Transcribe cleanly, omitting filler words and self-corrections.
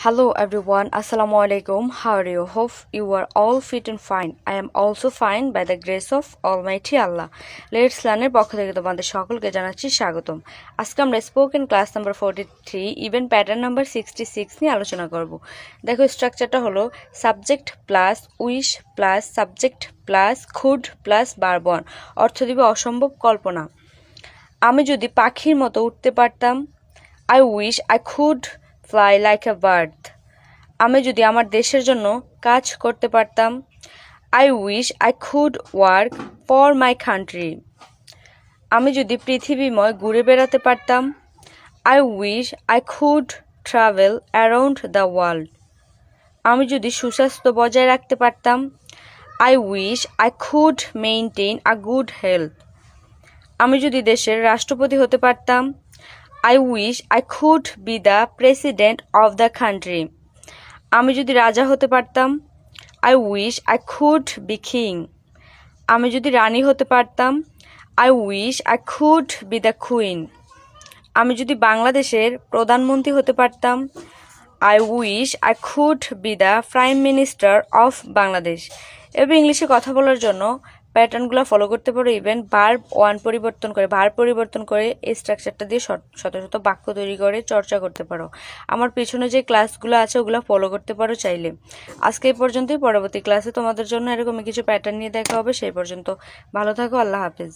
Hello everyone, Assalamu alaikum. How are you? Hope you are all fit and fine. I am also fine by the grace of Almighty Allah. Let's learn এর পক্ষ থেকে তোমাদের সকলকে জানাচ্ছি স্বাগতম। আজকে আমরা spoken class number 43 event pattern number 66 নিয়ে আলোচনা করব। দেখো স্ট্রাকচারটা হলো subject plus wish plus subject plus could plus verb one. অর্থ দিবে অসম্ভব কল্পনা। আমি যদি পাখির মতো উঠতে পারতাম, I wish I could fly like a bird. আমি যদি আমার দেশের জন্য কাজ করতে পারতাম, I wish I could work for my country. আমি যদি পৃথিবীময় ঘুরে বেড়াতে পারতাম, I wish I could travel around the world. আমি যদি সুস্বাস্থ্য বজায় রাখতে পারতাম, I wish I could maintain a good health. আমি যদি দেশের রাষ্ট্রপতি হতে পারতাম, I wish I could be the president of the country. আমি যদি রাজা হতে পারতাম, I wish I could be king. আমি যদি রানী হতে পারতাম, I wish I could be the queen. আমি যদি বাংলাদেশের প্রধানমন্ত্রী হতে পারতাম, I wish I could be the prime minister of Bangladesh. এবার ইংলিশে কথা বলার জন্য প্যাটার্নগুলো ফলো করতে পারো। ইভেন ভার্ব ওয়ান পরিবর্তন করে এই স্ট্রাকচারটা দিয়ে শত শত বাক্য তৈরি করে চর্চা করতে পারো। আমার পেছনে যে ক্লাসগুলো আছে ওগুলো ফলো করতে পারো চাইলে। আজকে এই পর্যন্তই, পরবর্তী ক্লাসে তোমাদের জন্য এরকমই কিছু প্যাটার্ন নিয়ে দেখা হবে। সেই পর্যন্ত ভালো থাকো, আল্লাহ হাফেজ।